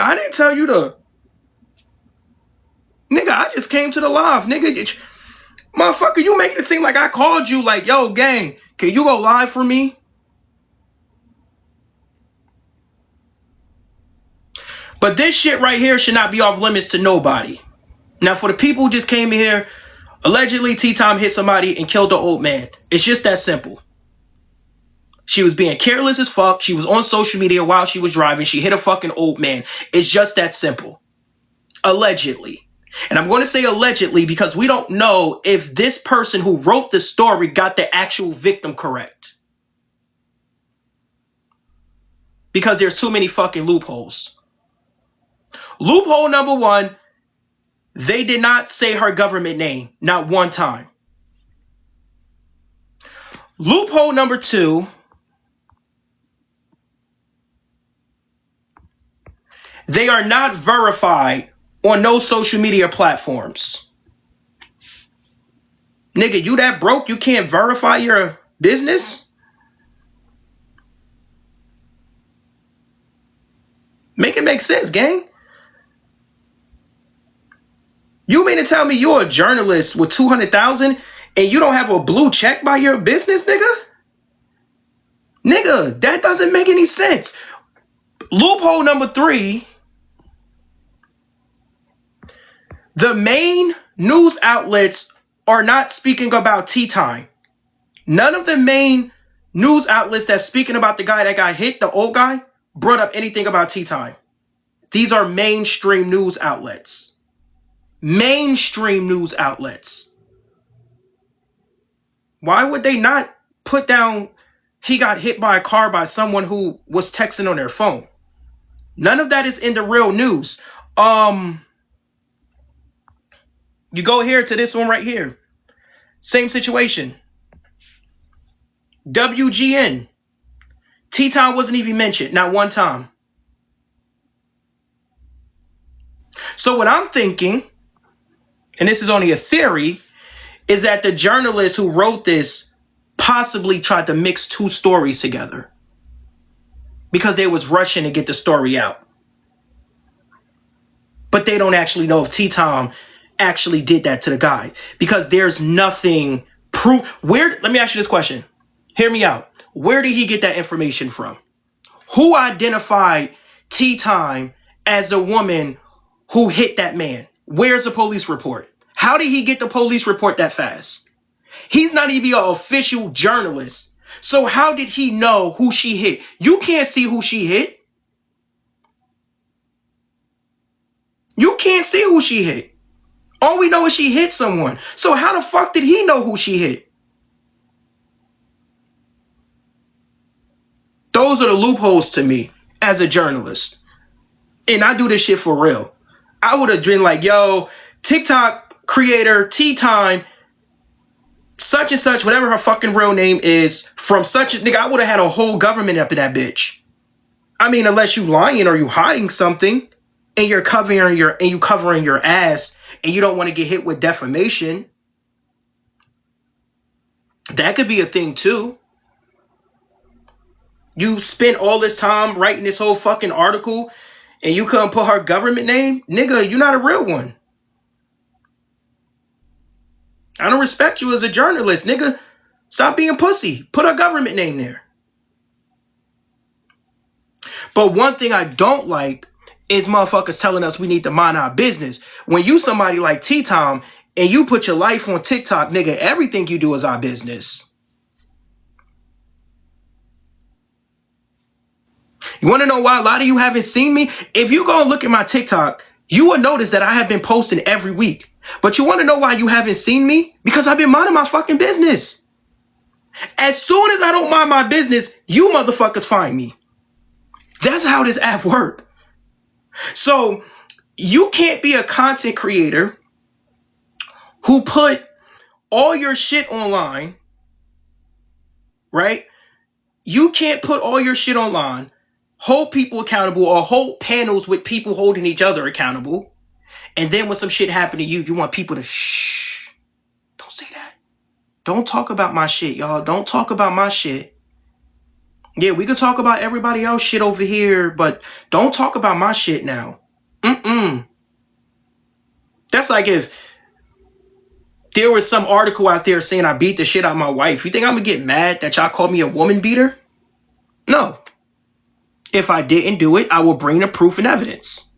I didn't tell you to. Nigga, I just came to the live. Nigga, motherfucker, you making it seem like I called you like, yo, gang, can you go live for me? But this shit right here should not be off limits to nobody. Now, for the people who just came in here, allegedly T-Time hit somebody and killed the old man. It's just that simple. She was being careless as fuck. She was on social media while she was driving. She hit a fucking old man. It's just that simple. Allegedly. And I'm going to say allegedly because we don't know if this person who wrote the story got the actual victim correct. Because there's too many fucking loopholes. Loophole number one, they did not say her government name, not one time. Loophole number two, they are not verified on no social media platforms. Nigga, you that broke, you can't verify your business? Make it make sense, gang. You mean to tell me you're a journalist with 200,000 and you don't have a blue check by your business, nigga? Nigga, that doesn't make any sense. Loophole number three, the main news outlets are not speaking about T-Time. None of the main news outlets that's speaking about the guy that got hit, the old guy, brought up anything about T-Time. These are mainstream news outlets. Mainstream news outlets. Why would they not put down he got hit by a car by someone who was texting on their phone? None of that is in the real news. You go here to this one right here. Same situation. WGN. T-Time wasn't even mentioned, not one time. So what I'm thinking, and this is only a theory, is that the journalist who wrote this possibly tried to mix two stories together because they was rushing to get the story out. But they don't actually know if T-Time actually did that to the guy because there's nothing proof. Let me ask you this question. Hear me out. Where did he get that information from? Who identified T-Time as the woman who hit that man? Where's the police report? How did he get the police report that fast? He's not even an official journalist. So how did he know who she hit? You can't see who she hit. You can't see who she hit. All we know is she hit someone. So how the fuck did he know who she hit? Those are the loopholes to me as a journalist. And I do this shit for real. I would have been like, yo, TikTok creator, T-Time, such and such, whatever her fucking real name is, from such a nigga, I would have had a whole government up in that bitch. I mean, unless you lying or you hiding something and you're covering your ass and you don't want to get hit with defamation. That could be a thing too. You spent all this time writing this whole fucking article and you couldn't put her government name? Nigga, you're not a real one. I don't respect you as a journalist, nigga. Stop being pussy. Put her government name there. But one thing I don't like is motherfuckers telling us we need to mind our business. When you somebody like T-Time and you put your life on TikTok, nigga, everything you do is our business. You want to know why a lot of you haven't seen me? If you go and look at my TikTok, you will notice that I have been posting every week. But you want to know why you haven't seen me? Because I've been minding my fucking business. As soon as I don't mind my business, you motherfuckers find me. That's how this app works. So you can't be a content creator who put all your shit online, right? You can't put all your shit online, hold people accountable, or hold panels with people holding each other accountable. And then when some shit happen to you, you want people to shh. Don't say that. Don't talk about my shit, y'all. Don't talk about my shit. Yeah, we could talk about everybody else shit over here, but don't talk about my shit now. That's like if there was some article out there saying I beat the shit out of my wife. You think I'm gonna get mad that y'all called me a woman beater? No. If I didn't do it, I will bring the proof and evidence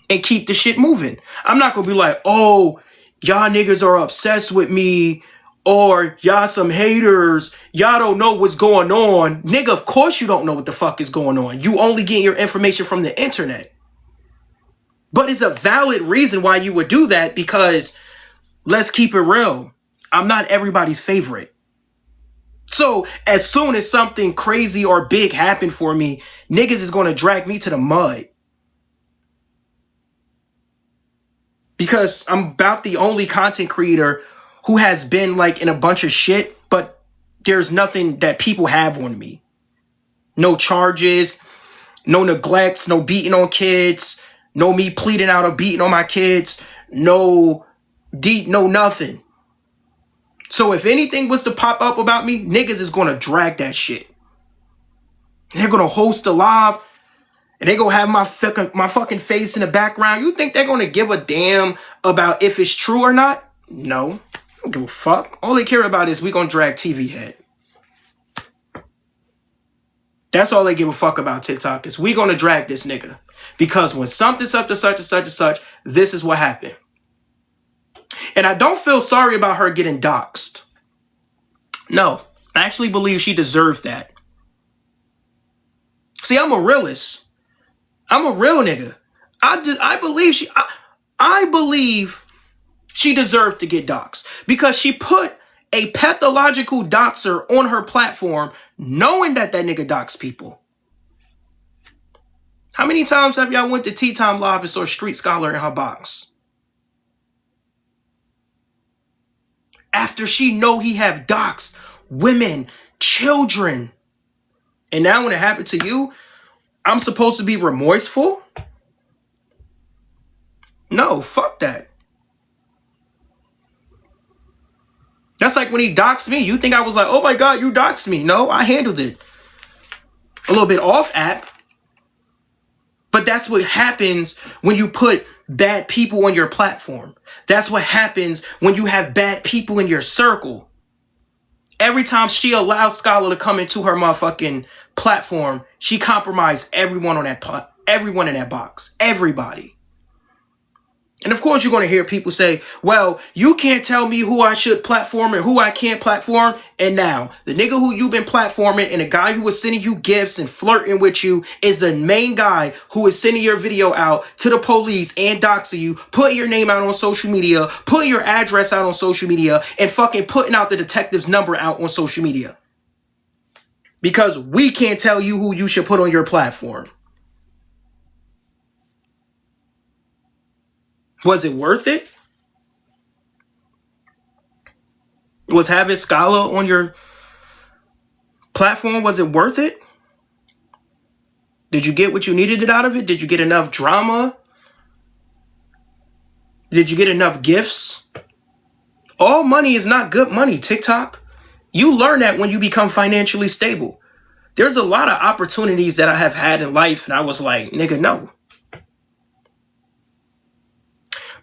and keep the shit moving. I'm not gonna be like, oh, y'all niggas are obsessed with me, or y'all some haters, y'all don't know what's going on. Nigga, of course you don't know what the fuck is going on. You only get your information from the internet. But it's a valid reason why you would do that, because let's keep it real, I'm not everybody's favorite. So as soon as something crazy or big happened for me, niggas is going to drag me to the mud. Because I'm about the only content creator who has been like in a bunch of shit, but there's nothing that people have on me. No charges, no neglects, no beating on kids, no me pleading out or beating on my kids, no nothing. So if anything was to pop up about me, niggas is gonna drag that shit. And they're gonna host a live, and they gonna have my fucking face in the background. You think they're gonna give a damn about if it's true or not? No. I don't give a fuck. All they care about is we gonna drag Tvhead. That's all they give a fuck about, TikTok, is we gonna drag this nigga. Because when something's up to such and such and such, this is what happened. And I don't feel sorry about her getting doxxed. No, I actually believe she deserved that. See, I'm a realist. I'm a real nigga. I believe she deserved to get doxxed because she put a pathological doxer on her platform knowing that nigga doxed people. How many times have y'all went to Tea Time Live and saw Street Scholar in her box? After she know he have doxed women, children. And now when it happened to you, I'm supposed to be remorseful? No, fuck that. That's like when he doxed me. You think I was like, oh my God, you doxed me. No, I handled it. A little bit off app. But that's what happens when you put bad people on your platform. That's what happens when you have bad people in your circle. Every time she allows Scholar to come into her motherfucking platform, she compromised everyone on everyone in that box. Everybody. And of course, you're going to hear people say, well, you can't tell me who I should platform and who I can't platform. And now, the nigga who you've been platforming and the guy who was sending you gifts and flirting with you is the main guy who is sending your video out to the police and doxing you, putting your name out on social media, putting your address out on social media, and fucking putting out the detective's number out on social media. Because we can't tell you who you should put on your platform. Was it worth it? Was having Scholar on your platform, was it worth it? Did you get what you needed out of it? Did you get enough drama? Did you get enough gifts? All money is not good money, TikTok. You learn that when you become financially stable. There's a lot of opportunities that I have had in life, and I was like, nigga, no.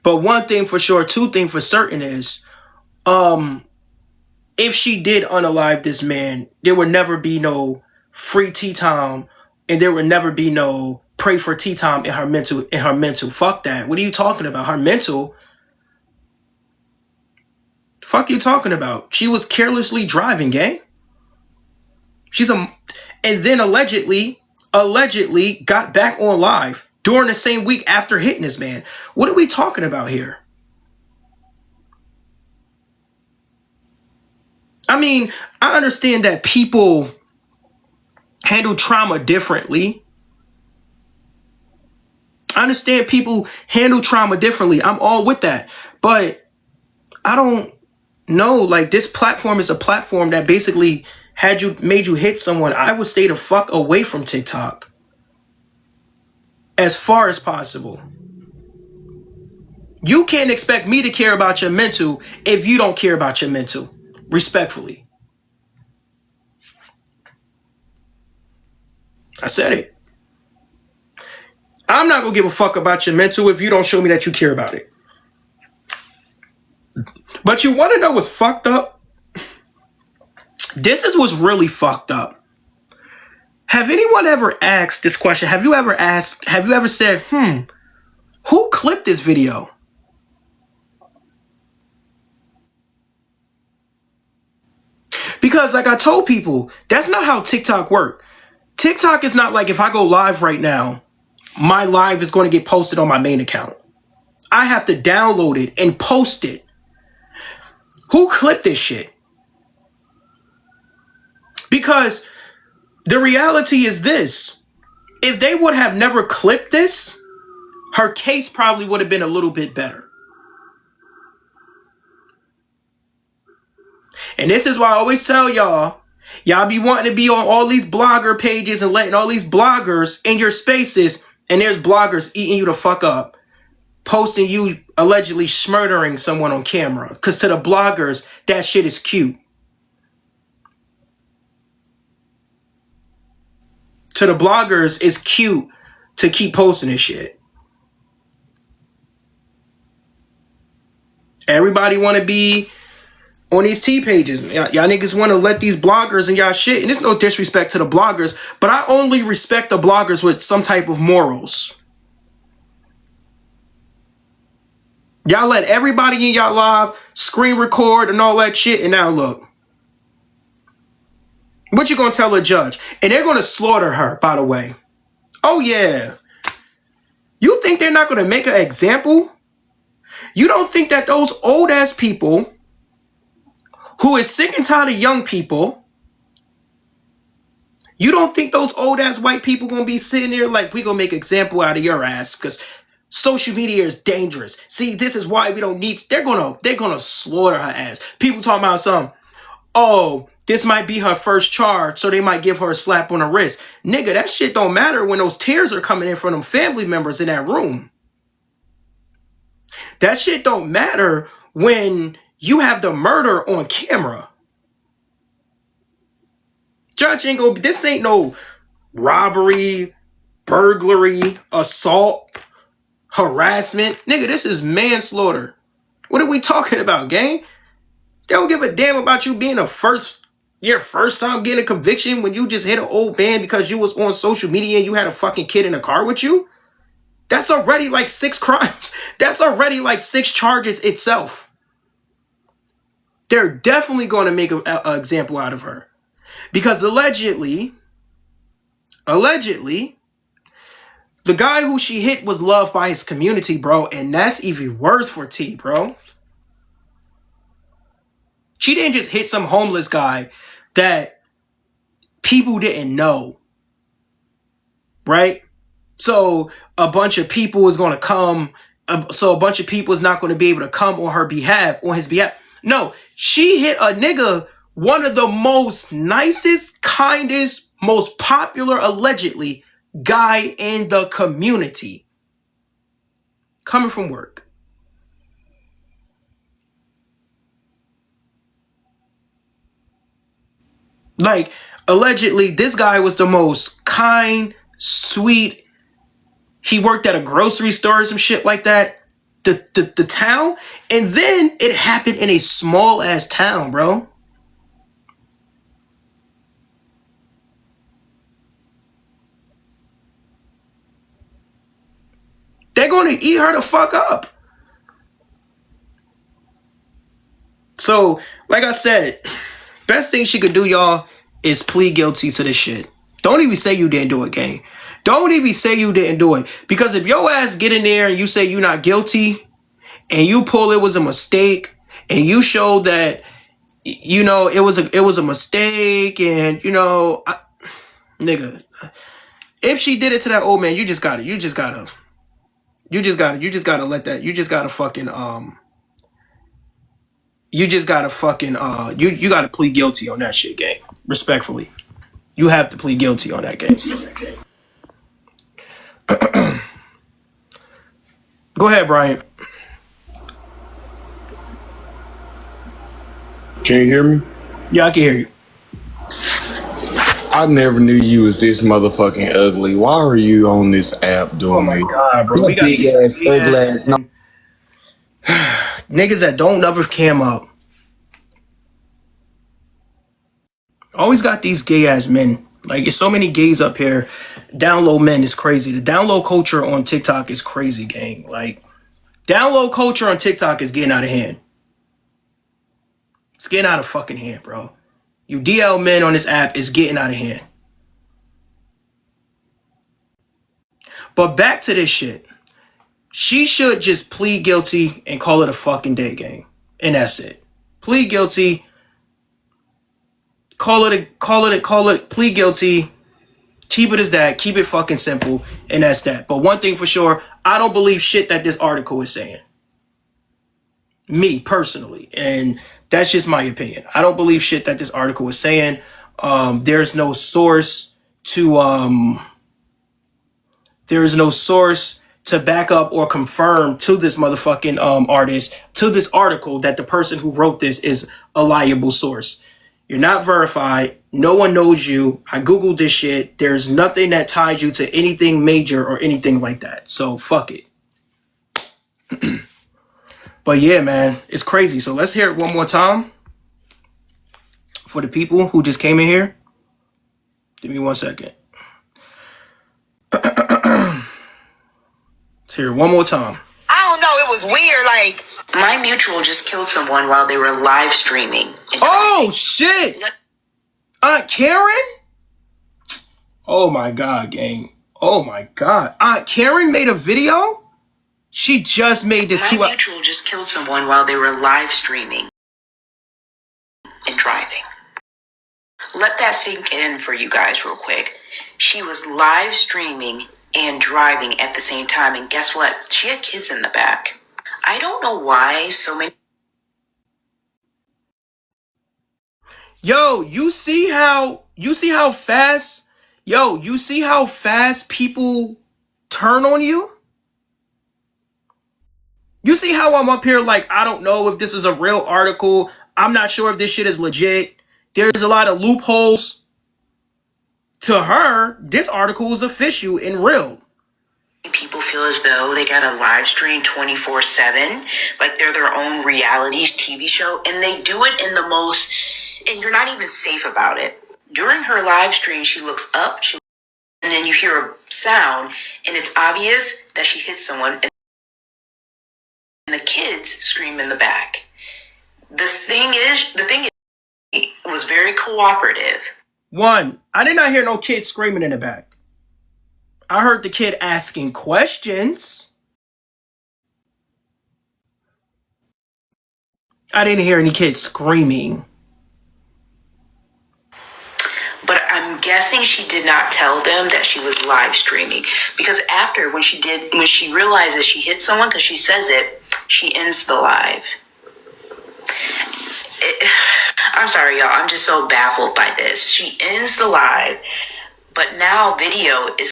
But one thing for sure, two things for certain is, if she did unalive this man, there would never be no free tea time, and there would never be no pray for tea time in her mental. Fuck that. What are you talking about? Her mental? Fuck you talking about? She was carelessly driving, gang. And then allegedly got back on live during the same week after hitting this man. What are we talking about here? I mean, I understand that people handle trauma differently. I understand people handle trauma differently. I'm all with that. But I don't know. Like, this platform is a platform that basically made you hit someone. I would stay the fuck away from TikTok as far as possible. You can't expect me to care about your mental if you don't care about your mental. Respectfully. I said it. I'm not gonna give a fuck about your mental if you don't show me that you care about it. But you want to know what's fucked up? This is what's really fucked up. Have anyone ever asked this question? Have you ever said, who clipped this video? Because like I told people, that's not how TikTok works. TikTok is not like if I go live right now, my live is going to get posted on my main account. I have to download it and post it. Who clipped this shit? Because the reality is this. If they would have never clipped this, her case probably would have been a little bit better. And this is why I always tell y'all be wanting to be on all these blogger pages and letting all these bloggers in your spaces, and there's bloggers eating you the fuck up, posting you allegedly smurdering someone on camera. Because to the bloggers, that shit is cute. To the bloggers, it's cute to keep posting this shit. Everybody want to be on these T pages. Y'all niggas want to let these bloggers and y'all shit. And there's no disrespect to the bloggers, but I only respect the bloggers with some type of morals. Y'all let everybody in y'all live screen record and all that shit, and now look. What you gonna tell a judge? And they're gonna slaughter her, by the way. Oh yeah. You think they're not gonna make an example? You don't think that those old ass people who is sick and tired of young people, you don't think those old ass white people gonna be sitting there like, we gonna make an example out of your ass because social media is dangerous. See, this is why we don't need, they're gonna slaughter her ass. People talking about something, oh, this might be her first charge, so they might give her a slap on the wrist. Nigga, that shit don't matter when those tears are coming in from them family members in that room. That shit don't matter when you have the murder on camera. Judge ain't gonna, this ain't no robbery, burglary, assault, harassment. Nigga, this is manslaughter. What are we talking about, gang? They don't give a damn about you being your first time getting a conviction when you just hit an old man because you was on social media and you had a fucking kid in a car with you. That's already like 6 crimes. That's already like 6 charges itself. They're definitely going to make an example out of her. Because allegedly, the guy who she hit was loved by his community, bro. And that's even worse for T, bro. She didn't just hit some homeless guy that people didn't know, right? So a bunch of people is going to come. So a bunch of people is not going to be able to come on her behalf, on his behalf. No, she hit a nigga, one of the most nicest, kindest, most popular, allegedly, guy in the community. Coming from work. Like, allegedly, this guy was the most kind, sweet. He worked at a grocery store or some shit like that. The town. And then it happened in a small ass town, bro. They're going to eat her the fuck up. So, like I said, best thing she could do, y'all, is plead guilty to this shit. Don't even say you didn't do it, gang. Don't even say you didn't do it. Because if your ass get in there and you say you're not guilty, and you pull it was a mistake, and you show that, you know, it was a mistake, and, you know, nigga, if she did it to that old man, you just gotta let that, you gotta plead guilty on that shit, gang. Respectfully. You have to plead guilty on that, gang. Go ahead, Brian. Can you hear me? Yeah, I can hear you. I never knew you was this motherfucking ugly. Why are you on this app Oh doing my this? god, bro. We That got big these ass, big ugly ass ass. No, men. Niggas that don't never cam up. Always got these gay ass men. Like, there's so many gays up here. Down low men is crazy. The down low culture on TikTok is crazy, gang. Like, down low culture on TikTok is getting out of hand. It's getting out of fucking hand, bro. You DL men on this app is getting out of hand. But back to this shit. She should just plead guilty and call it a fucking day, gang. And that's it. Plead guilty. Plead guilty. Keep it as that. Keep it fucking simple. And that's that. But one thing for sure, I don't believe shit that this article is saying. Me, personally. And that's just my opinion. I don't believe shit that this article is saying. There's no source to back up or confirm to this motherfucking artist, to this article, that the person who wrote this is a liable source. You're not verified. No one knows you. I Googled this shit. There's nothing that ties you to anything major or anything like that. So fuck it. But yeah, man, it's crazy. So let's hear it one more time for the people who just came in here. Give me 1 second. Let's hear it one more time. I don't know. It was weird. Like, my mutual just killed someone while they were live streaming. Oh, shit. Aunt Karen? Oh, my God, gang. Oh, my God. Aunt Karen made a video? She just made this My mutual just killed someone while they were live streaming and driving. Let that sink in for you guys real quick. She was live streaming and driving at the same time. And guess what? She had kids in the back. I don't know why so many... Yo, you see how fast people turn on you? You see how I'm up here like, I don't know if this is a real article. I'm not sure if this shit is legit. There's a lot of loopholes. To her, this article is official and real. People feel as though they got a live stream 24/7, like they're their own reality TV show, and they do it in the most, and you're not even safe about it. During her live stream, she looks up, and then you hear a sound, and it's obvious that she hit someone, and the kids scream in the back. The thing is, it was very cooperative. One, I did not hear no kid screaming in the back. I heard the kid asking questions. I didn't hear any kids screaming. But I'm guessing she did not tell them that she was live streaming, because after, when she realizes she hit someone, because she says it, she ends the live. I'm sorry, y'all. I'm just so baffled by this. She ends the live, but now video is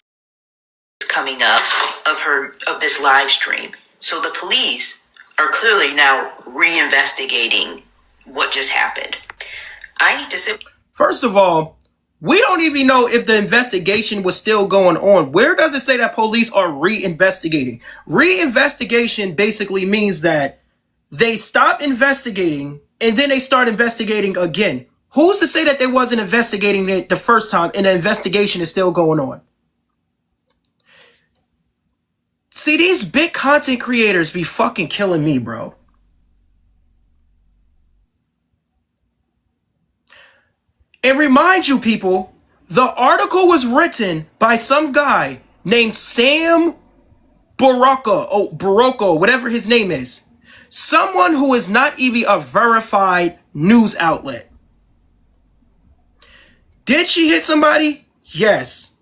coming up of this live stream. So the police are clearly now reinvestigating what just happened. I need to sit. First of all, we don't even know if the investigation was still going on. Where does it say that police are reinvestigating? Reinvestigation basically means that they stop investigating and then they start investigating again. Who's to say that they wasn't investigating it the first time and the investigation is still going on? See, these big content creators be fucking killing me, bro. And remind you people, the article was written by some guy named Sam Barocco, whatever his name is. Someone who is not even a verified news outlet. Did she hit somebody? Yes.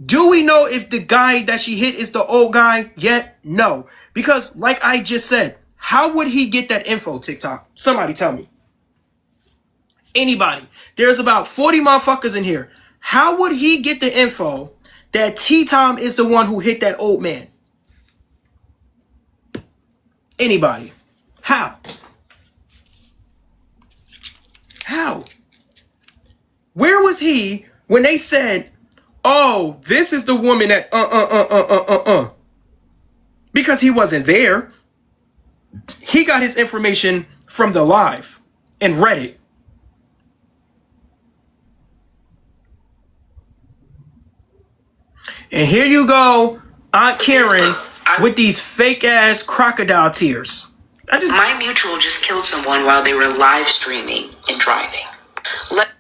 Do we know if the guy that she hit is the old guy yet? No. Because like I just said, how would he get that info, TikTok? Somebody tell me. Anybody. There's about 40 motherfuckers in here. How would he get the info that T-Tom is the one who hit that old man? Anybody. How? How? Where was he When they said, oh, this is the woman that because he wasn't there. He got his information from the live and read it. And here you go, Aunt Karen, with these fake ass crocodile tears. My mutual just killed someone while they were live streaming and driving. Let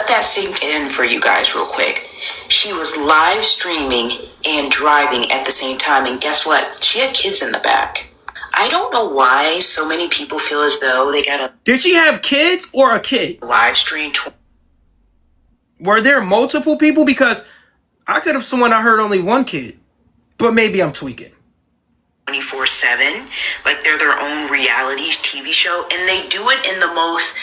that sink in for you guys real quick. She was live streaming and driving at the same time, and guess what? She had kids in the back. I don't know why so many people feel as though they gotta... Did she have kids or a kid? Live stream... Were there multiple people? Because I could have sworn I heard only one kid. But maybe I'm tweaking. 24/7, like they're their own reality TV show, and they do it in the most,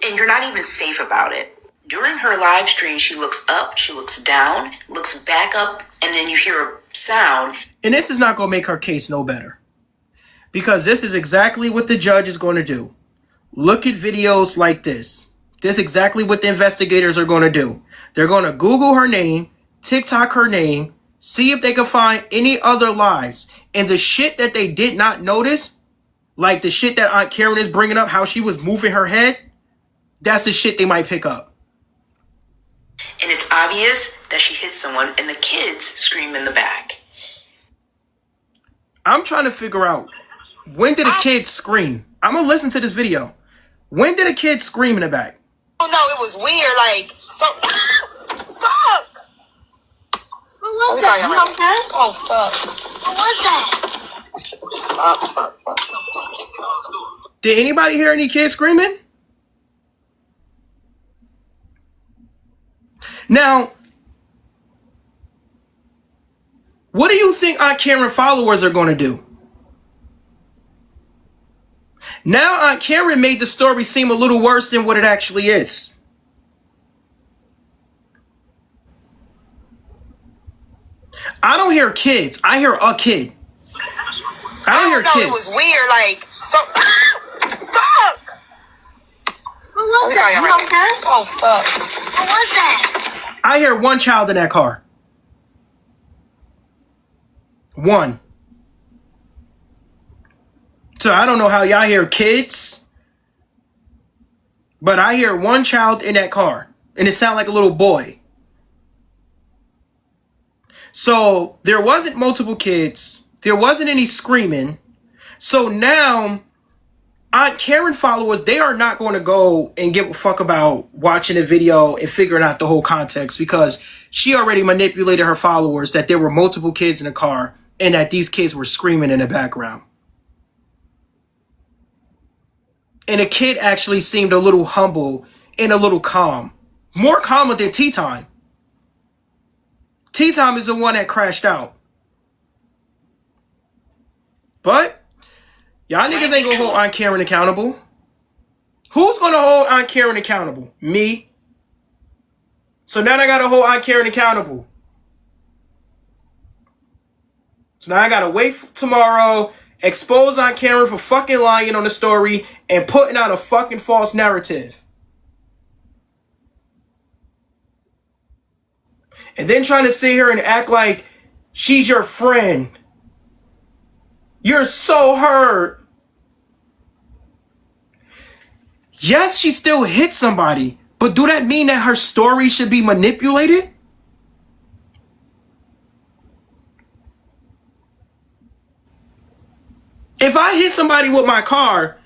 and you're not even safe about it. During her live stream, she looks up, she looks down, looks back up, and then you hear a sound. And this is not going to make her case no better. Because this is exactly what the judge is going to do. Look at videos like this. This is exactly what the investigators are going to do. They're going to Google her name, TikTok her name, see if they can find any other lives. And the shit that they did not notice, like the shit that Aunt Karen is bringing up, how she was moving her head, that's the shit they might pick up. And it's obvious that she hit someone, and the kids scream in the back. I'm trying to figure out, when did a kid scream? I'm going to listen to this video. When did a kid scream in the back? Oh no, it was weird, like, so... Fuck! What was that? You okay? Oh, fuck. What was that? Fuck. Did anybody hear any kids screaming? Now, what do you think Aunt Karen followers are going to do? Now Aunt Karen made the story seem a little worse than what it actually is. I don't hear kids. I hear a kid. I don't hear kids. It was weird, like, so... Fuck! What was that? You okay? Oh, fuck. What was that? I hear one child in that car. One. So I don't know how y'all hear kids, but I hear one child in that car, and it sounds like a little boy. So there wasn't multiple kids. There wasn't any screaming. So now Aunt Karen followers, they are not going to go and give a fuck about watching a video and figuring out the whole context, because she already manipulated her followers that there were multiple kids in the car and that these kids were screaming in the background. And the kid actually seemed a little humble and a little calm. More calmer than Tea Time. Tea Time is the one that crashed out. But y'all niggas ain't gonna hold Aunt Karen accountable. Who's gonna hold Aunt Karen accountable? Me. So now I gotta hold Aunt Karen accountable. So now I gotta wait for tomorrow, expose Aunt Karen for fucking lying on the story and putting out a fucking false narrative. And then trying to sit here and act like she's your friend. You're so hurt. Yes, she still hit somebody, but do that mean that her story should be manipulated? If I hit somebody with my car,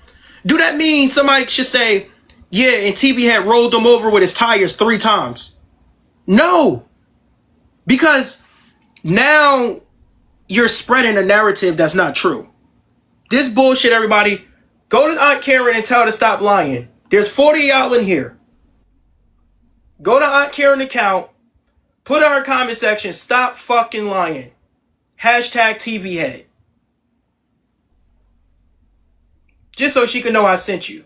do that mean somebody should say, yeah, and Tvhead rolled him over with his tires 3 times? No. Because now you're spreading a narrative that's not true. This bullshit, everybody. Go to Aunt Karen and tell her to stop lying. There's 40 of y'all in here. Go to Aunt Karen's account. Put in her comment section, stop fucking lying. Hashtag Tvhead. Just so she can know I sent you.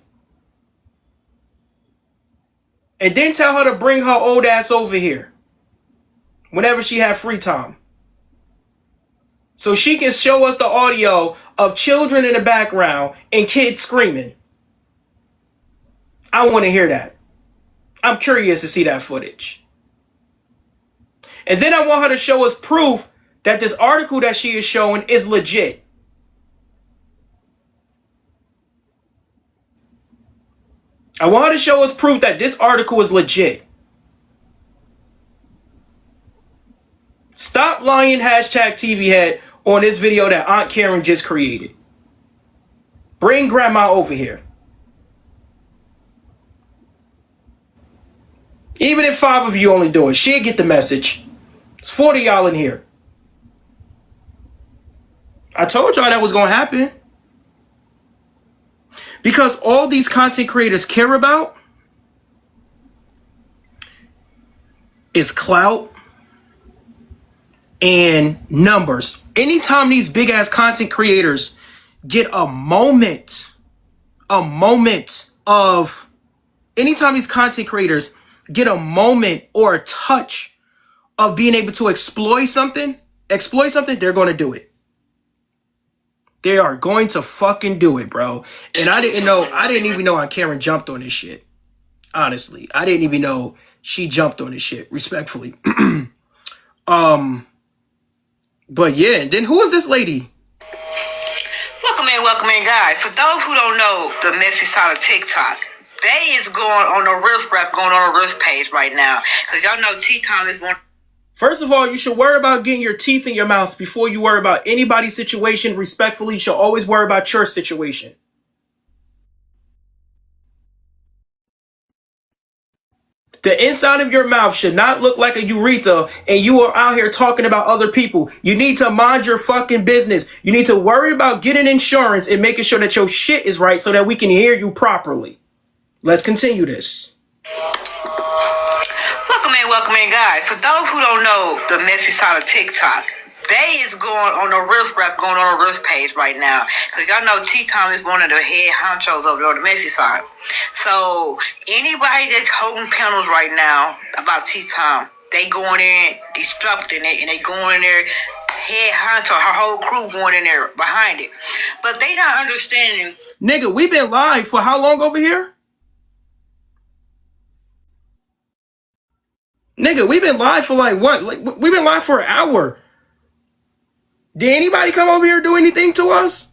And then tell her to bring her old ass over here whenever she have free time, so she can show us the audio of children in the background and kids screaming. I want to hear that. I'm curious to see that footage. And then I want her to show us proof that this article that she is showing is legit. I want her to show us proof that this article is legit. Stop lying hashtag Tvhead on this video that Aunt Karen just created. Bring grandma over here. Even if 5 of you only do it, she'll get the message. It's 40 y'all in here. I told y'all that was going to happen. Because all these content creators care about is clout and numbers. Anytime these big ass content creators get a moment of, anytime these content creators get a moment or a touch of being able to exploit something, they're going to do it. They are going to fucking do it, bro. And I didn't even know how Karen jumped on this shit. Honestly, I didn't even know she jumped on this shit, respectfully. But yeah, and then who is this lady? Welcome in, guys. For those who don't know the messy side of TikTok, they is going on a riff rap, going on a riff page right now. Because y'all know T-Time is one. First of all, you should worry about getting your teeth in your mouth before you worry about anybody's situation. Respectfully, you should always worry about your situation. The inside of your mouth should not look like a urethra and you are out here talking about other people. You need to mind your fucking business. You need to worry about getting insurance and making sure that your shit is right so that we can hear you properly. Let's continue this. Welcome in, guys. For those who don't know the messy side of TikTok, they is going on a riff rap, going on a riff page right now. Because y'all know T-Time is one of the head honchos over there on the messy side. So anybody that's holding panels right now about T-Time, they going in, disrupting it, and they going in there, head honcho, her whole crew going in there behind it. But they not understanding. Nigga, we been live for how long over here? Nigga, we've been live for like what? Like we've been live for an hour. Did anybody come over here and do anything to us?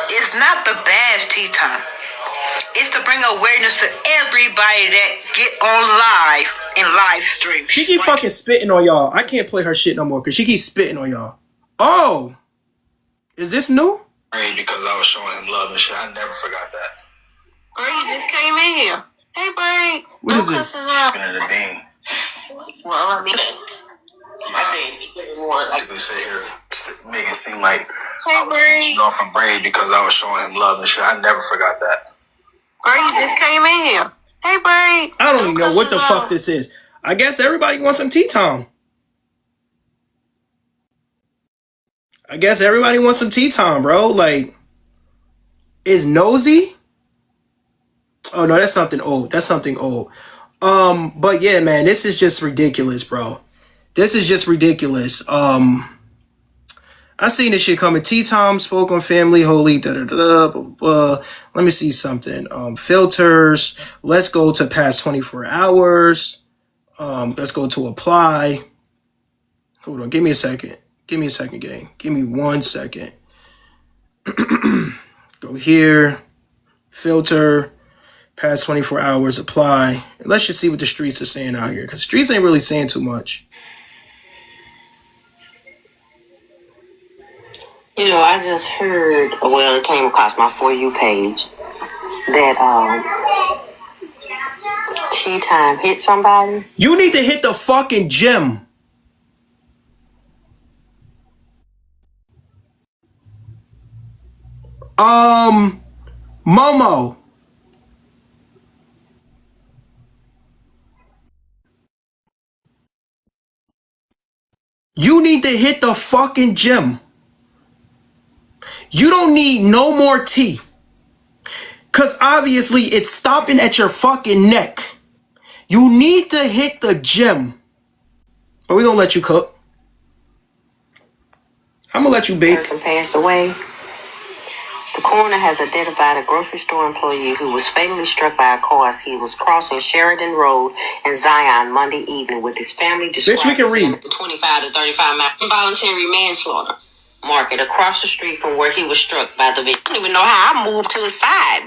It's not the bash T-Time. It's to bring awareness to everybody that get on live and live stream. She keep fucking spitting on y'all. I can't play her shit no more because she keeps spitting on y'all. Oh, is this new? Because I was showing him love and shit. I never forgot that. Bro, you just came in here. Hey, Bray. What is this? Been in the bean. Well, I mean, They sit here, make it seem like hey, I was reaching off from Braid because I was showing him love and shit. I never forgot that. Bray, you just came in here. Hey, Bray. I don't even know what the fuck this is. I guess everybody wants some T-Time. I guess everybody wants some T-Time, bro. Like, is Nosy? Oh, no, that's something old. That's something old. But yeah, man, this is just ridiculous, bro. This is just ridiculous. I seen this shit coming. T-Time spoke on family, holy, da-da-da-da, blah, blah. Let me see something. Filters. Let's go to past 24 hours. Let's go to apply. Hold on. Give me a second. Give me a second, gang. Give me 1 second. Go here. Filter. Past 24 hours. Apply. And let's just see what the streets are saying out here. Because the streets ain't really saying too much. You know, I just heard, well, it came across my For You page that T-Time hit somebody. You need to hit the fucking gym. Momo. You need to hit the fucking gym. You don't need no more tea. Because obviously it's stopping at your fucking neck. You need to hit the gym. But we're going to let you cook. I'm going to let you bake. The person passed away. The coroner has identified a grocery store employee who was fatally struck by a car as he was crossing Sheridan Road in Zion Monday evening with his family. Bitch, we can read. 25 to 35 miles. Involuntary manslaughter. Market across the street from where he was struck by the victim. I don't even know how I moved to the side.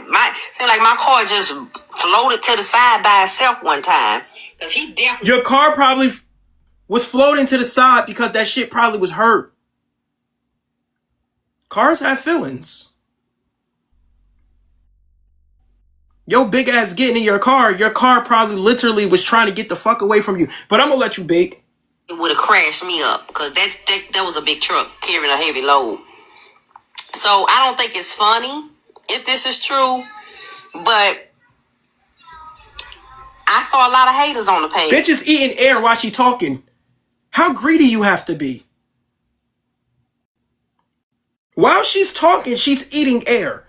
Seemed like my car just floated to the side by itself one time. Because he definitely... Your car probably was floating to the side because that shit probably was hurt. Cars have feelings. Yo, big ass getting in your car probably literally was trying to get the fuck away from you. But I'm gonna let you bake. It would have crashed me up because that was a big truck carrying a heavy load. So I don't think it's funny if this is true, but I saw a lot of haters on the page. Bitch is eating air while she talking. How greedy you have to be? While she's talking, she's eating air.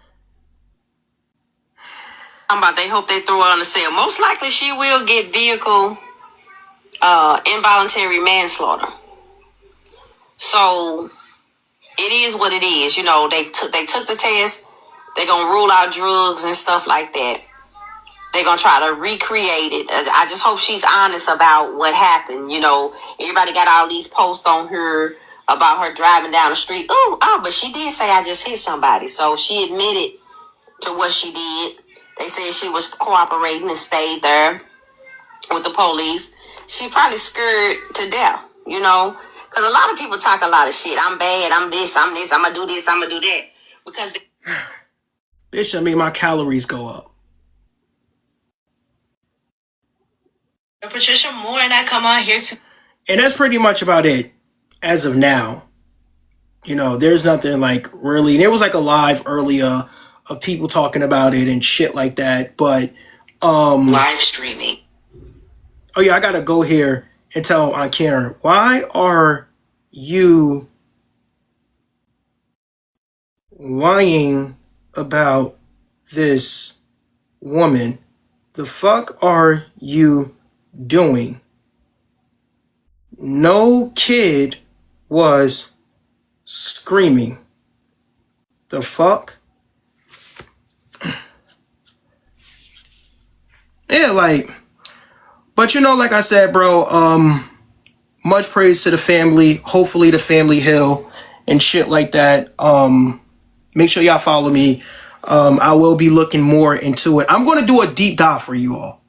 They hope they throw her on the sale. Most likely she will get vehicle involuntary manslaughter. So it is what it is. You know, they took the test. They're gonna rule out drugs and stuff like that. They're gonna try to recreate it. I just hope she's honest about what happened. You know, everybody got all these posts on her about her driving down the street. But she did say I just hit somebody. So she admitted to what she did. They said she was cooperating and stayed there with the police. She probably scared to death, you know, because a lot of people talk a lot of shit. I'm bad. I'm this. I'm gonna do this. I'm gonna do that. Because bitch, I mean, my calories go up. Patricia Moore and I come on here to... And that's pretty much about it as of now. You know, there's nothing like really... There was like a live earlier of people talking about it and shit like that. But... live streaming. Oh yeah, I gotta go here and tell Aunt Karen, why are you lying about this woman? The fuck are you doing? No kid was screaming. The fuck? Yeah, like, but you know, like I said, bro, much praise to the family. Hopefully the family heal and shit like that. Make sure y'all follow me. I will be looking more into it. I'm going to do a deep dive for you all.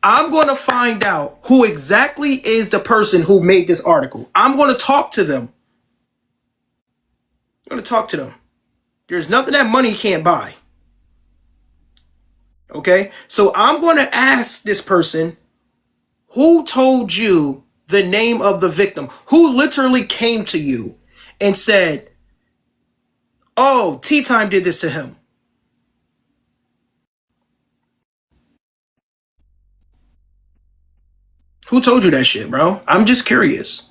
I'm going to find out who exactly is the person who made this article. I'm going to talk to them. I'm going to talk to them. There's nothing that money can't buy. Okay? So I'm going to ask this person, who told you the name of the victim? Who literally came to you and said, oh, Tea Time did this to him? Who told you that shit, bro? I'm just curious.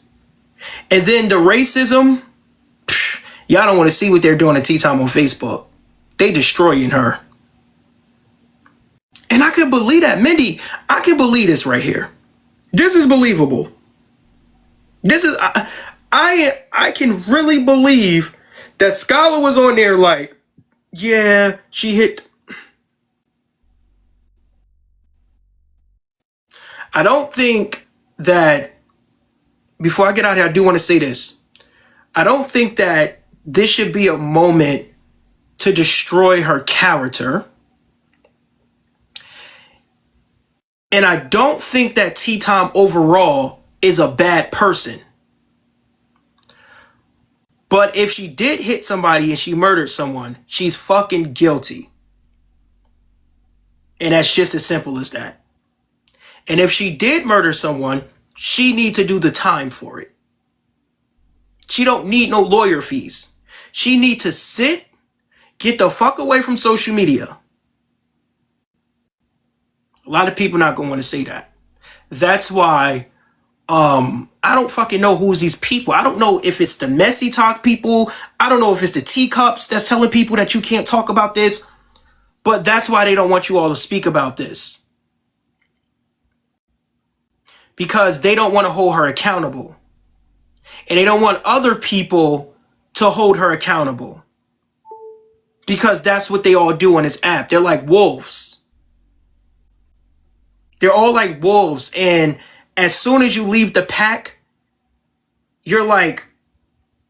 And then the racism, y'all don't want to see what they're doing to Tea Time on Facebook. They destroying her. And I can believe that. Mindy, I can believe this right here. This is believable. This is, I can really believe that Scholar was on there like, yeah, she hit. I don't think that, before I get out here, I do want to say this. I don't think that this should be a moment to destroy her character. And I don't think that Tea Time overall is a bad person. But if she did hit somebody and she murdered someone, she's fucking guilty. And that's just as simple as that. And if she did murder someone, she need to do the time for it. She don't need no lawyer fees. She need to sit, get the fuck away from social media. A lot of people not going to want to say that. That's why I don't fucking know who's these people. I don't know if it's the messy talk people. I don't know if it's the teacups that's telling people that you can't talk about this. But that's why they don't want you all to speak about this. Because they don't want to hold her accountable. And they don't want other people to hold her accountable. because that's what they all do on this app. They're like wolves. They're all like wolves, and as soon as you leave the pack, you're like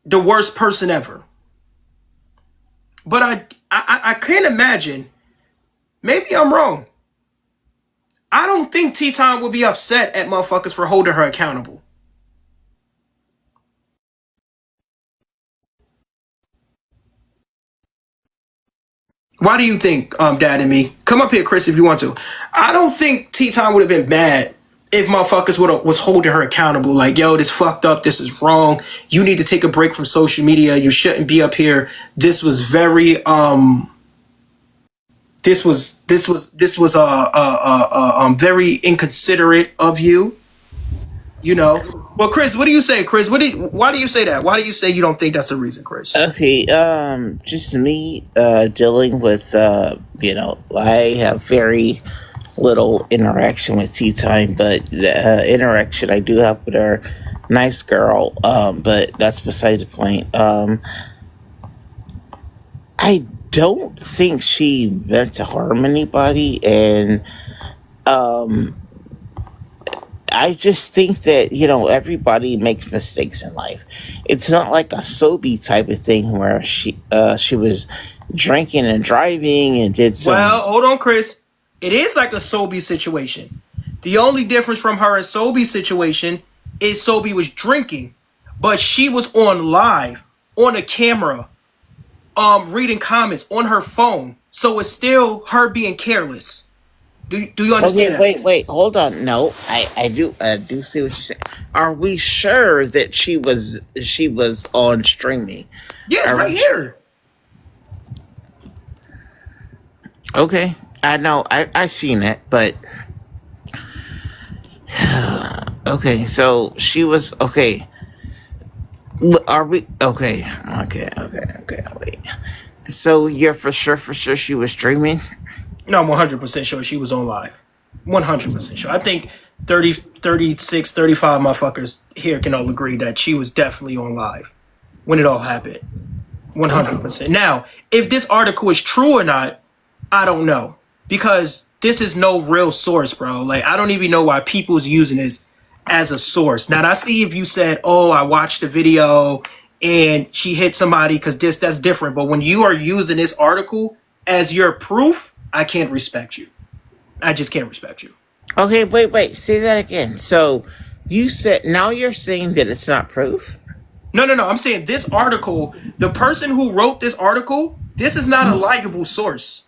the worst person ever. But I can't imagine. Maybe I'm wrong. I don't think T-Time would be upset at motherfuckers for holding her accountable. Why do you think, Dad and me? Come up here, Chris, if you want to. I don't think T-Time would have been mad if motherfuckers was holding her accountable. Like, yo, this fucked up. This is wrong. You need to take a break from social media. You shouldn't be up here. This was very very inconsiderate of you. You know. Well, Chris, what do you say, Chris? Why do you say that? Why do you say you don't think that's the reason, Chris? Okay, just me dealing with I have very little interaction with Tea Time, but the interaction I do have with her, nice girl. But that's beside the point. I don't think she meant to harm anybody, and I just think that everybody makes mistakes in life. It's not like a Sobe type of thing where she was drinking and driving and did some. Well, hold on, Chris. It is like a Sobe situation. The only difference from her and Sobe's situation is Sobe was drinking, but she was on live, on a camera, reading comments on her phone. So it's still her being careless. Do you understand? Okay, wait, hold on. No, I do see what you're saying. Are we sure that she was on streaming? Yes, right here. Okay, I know, I seen it, but okay, so she was okay. Are we okay? Okay, wait. So you're for sure she was streaming? No, I'm 100% sure she was on live. 100% sure. I think 30, 36, 35 motherfuckers here can all agree that she was definitely on live when it all happened. 100%. Now, if this article is true or not, I don't know. Because this is no real source, bro. Like, I don't even know why people's using this as a source. Now, I see if you said, oh, I watched the video and she hit somebody because that's different. But when you are using this article as your proof, I can't respect you. I just can't respect you. Okay, wait. Say that again. So you said, now you're saying that it's not proof? No. I'm saying this article, the person who wrote this article, this is not a liable source.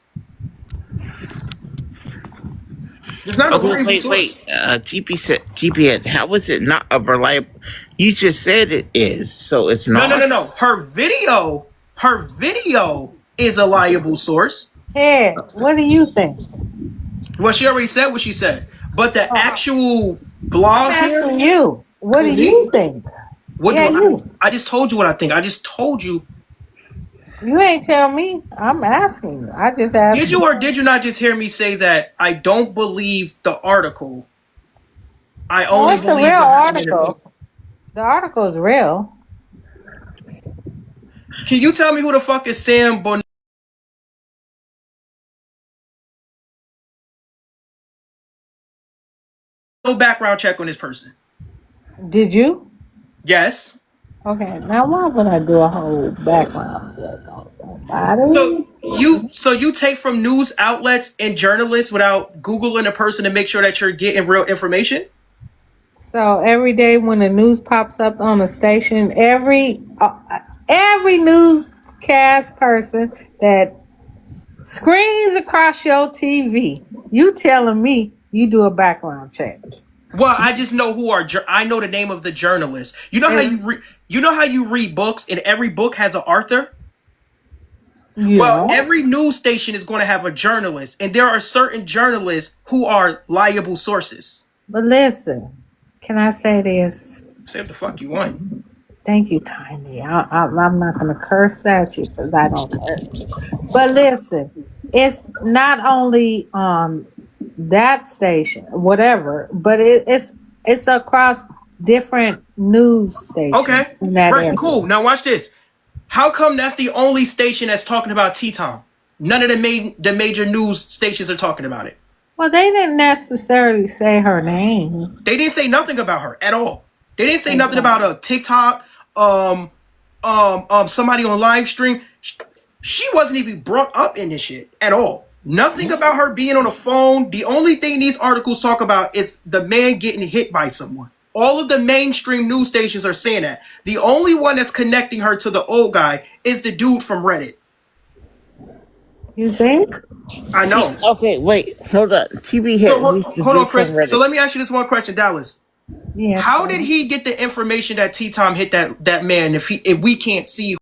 It's not a reliable source. TP, how is it not a reliable? You just said it is, so it's not. No. Her video is a liable source. Hey, what do you think? Well, she already said what she said, but the actual blog I'm here. asking you. What do you think? I just told you what I think. I just told you. You ain't tell me. I'm asking you. I just asked. Did you or did you not just hear me say that I don't believe the article? I only What's the believe real what happened in the article? book. The article is real. Can you tell me who the fuck is Sam Bon? No background check on this person. Did you? Yes. Okay. Now, why would I do a whole background check on somebody? So you take from news outlets and journalists without Googling a person to make sure that you're getting real information? So every day when the news pops up on the station, every newscast person that screens across your TV, you telling me you do a background check? Well, I just know I know the name of the journalist. You know how you read books and every book has an author? Yeah. Well, every news station is going to have a journalist, and there are certain journalists who are liable sources. But listen, can I say this? Say what the fuck you want. Thank you kindly. I'm not going to curse at you because I don't curse. But listen, it's not only that station, whatever, but it's across different news stations. Okay, right, cool. Now watch this. How come that's the only station that's talking about T-Tom? None of the major news stations are talking about it. Well, they didn't necessarily say her name. They didn't say nothing about her at all. They didn't say nothing Exactly. about a TikTok, somebody on live stream. She wasn't even brought up in this shit at all. Nothing about her being on the phone. The only thing these articles talk about is the man getting hit by someone. All of the mainstream news stations are saying that. The only one that's connecting her to the old guy is the dude from Reddit. You think? I know. Okay, wait, hold on. TV So hit. Who's the hold on, dude from Chris. So Reddit? let me ask you this one question, Dallas. Yeah. How did he get the information that T-Tom hit that man if we can't see